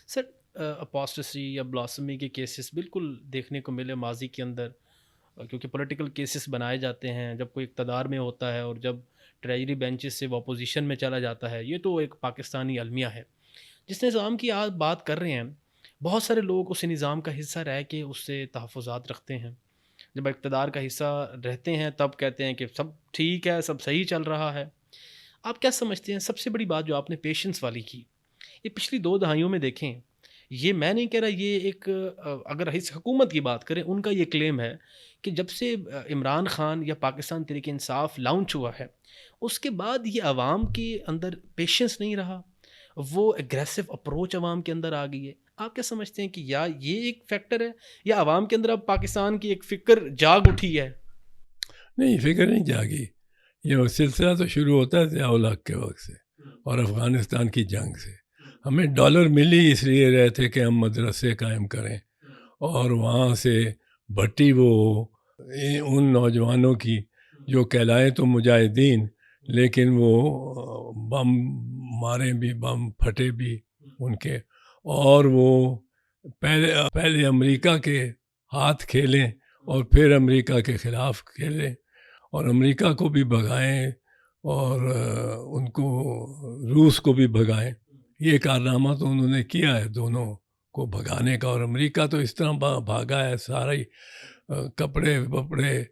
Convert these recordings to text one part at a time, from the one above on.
سر اپاسٹسی یا بلاسمی کے کیسز بالکل دیکھنے کو ملے ماضی کے اندر، کیونکہ پولیٹیکل کیسز بنائے جاتے ہیں جب کوئی اقتدار میں ہوتا ہے، اور جب ٹریجری بینچز سے وہ اپوزیشن میں چلا جاتا ہے. یہ تو ایک پاکستانی المیہ ہے. جس نظام کی آپ بات کر رہے ہیں، بہت سارے لوگ اس نظام کا حصہ رہ کے اس سے تحفظات رکھتے ہیں. جب اقتدار کا حصہ رہتے ہیں تب کہتے ہیں کہ سب ٹھیک ہے، سب صحیح چل رہا ہے. آپ کیا سمجھتے ہیں سب سے بڑی بات جو آپ نے پیشنس والی کی، یہ پچھلی 2 دہائیوں میں دیکھیں، یہ میں نہیں کہہ رہا، یہ ایک اگر اس حکومت کی بات کریں ان کا یہ کلیم ہے کہ جب سے عمران خان یا پاکستان تحریک انصاف لانچ ہوا ہے، اس کے بعد یہ عوام کے اندر پیشنس نہیں رہا، وہ اگریسو اپروچ عوام کے اندر آ گئی ہے. آپ کیا سمجھتے ہیں کہ یا یہ ایک فیکٹر ہے، یا عوام کے اندر اب پاکستان کی ایک فکر جاگ اٹھی ہے؟ نہیں، فکر نہیں جاگی. یہ سلسلہ تو شروع ہوتا ہے ضیاء الحق کے وقت سے اور افغانستان کی جنگ سے. ہمیں ڈالر ملی اس لیے رہے تھے کہ ہم مدرسے قائم کریں، اور وہاں سے بھٹی وہ ان نوجوانوں کی جو کہلائے تو مجاہدین، لیکن وہ بم مارے بھی، بم پھٹے بھی ان کے، اور وہ پہلے امریکہ کے ہاتھ کھیلیں اور پھر امریکہ کے خلاف کھیلیں اور امریکہ کو بھی بھگائیں اور ان کو روس کو بھی بھگائیں. یہ کارنامہ تو انہوں نے کیا ہے دونوں کو بھگانے کا. اور امریکہ تو اس طرح بھاگا ہے، سارے کپڑے وپڑے،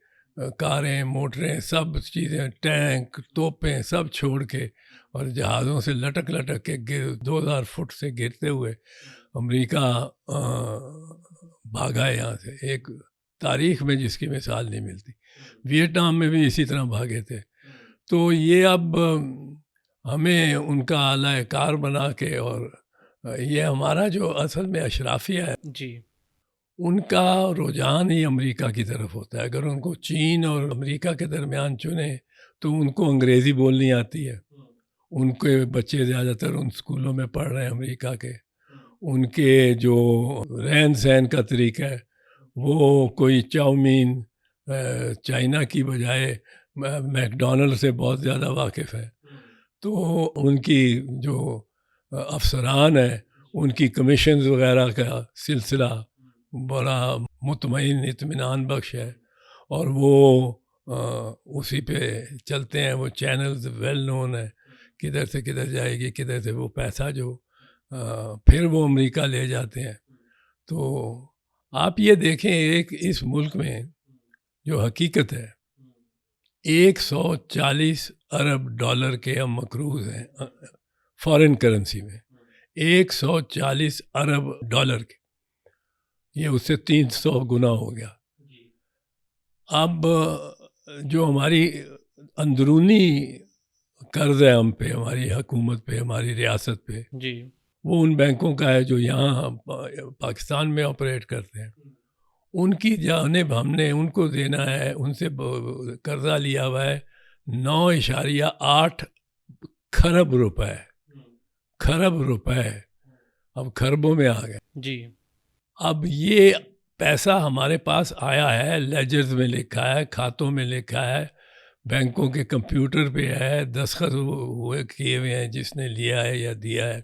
کاریں موٹریں سب چیزیں، ٹینک توپیں سب چھوڑ کے، اور جہازوں سے لٹک لٹک کے 2000 فٹ سے گرتے ہوئے امریکہ بھاگا ہے یہاں سے. ایک تاریخ میں جس کی مثال نہیں ملتی. ویتنام میں بھی اسی طرح بھاگے تھے. تو یہ اب ہمیں ان کا اعلی کار بنا کے، اور یہ ہمارا جو اصل میں اشرافیہ ہے جی، ان کا رجحان ہی امریکہ کی طرف ہوتا ہے. اگر ان کو چین اور امریکہ کے درمیان چنیں تو ان کو انگریزی بولنی آتی ہے. ان کے بچے زیادہ تر ان اسکولوں میں پڑھ رہے ہیں امریکہ کے. ان کے جو رہن سہن کا طریقہ ہے وہ کوئی چاؤمین چائنا کی بجائے میک ڈونلڈ سے بہت زیادہ واقف ہے. تو ان کی جو افسران ہیں ان کی کمیشنز وغیرہ کا سلسلہ بڑا مطمئن اطمینان بخش ہے، اور وہ اسی پہ چلتے ہیں. وہ چینلز ویل نون ہے، کدھر سے کدھر جائے گی، کدھر سے وہ پیسہ جو پھر وہ امریکہ لے جاتے ہیں. تو آپ یہ دیکھیں ایک اس ملک میں جو حقیقت ہے، 140 ارب ڈالر کے ہم مقروض ہیں فارن کرنسی میں. 140 ارب ڈالر کے، یہ اس سے 300 گنا ہو گیا. اب جو ہماری اندرونی قرض ہے ہم پہ، ہماری حکومت پہ، ہماری ریاست پہ، جی، وہ ان بینکوں کا ہے جو یہاں پاکستان میں آپریٹ کرتے ہیں. ان کی جانب ہم نے ان کو دینا ہے، ان سے قرضہ لیا ہوا ہے 9.8 کھرب روپے. کھرب روپے اب کھربوں میں آ گئے. جی، اب یہ پیسہ ہمارے پاس آیا ہے، لیجرز میں لکھا ہے، کھاتوں میں لکھا ہے، بینکوں کے کمپیوٹر پہ ہے، دستخط ہوئے کیے ہوئے ہیں جس نے لیا ہے یا دیا ہے.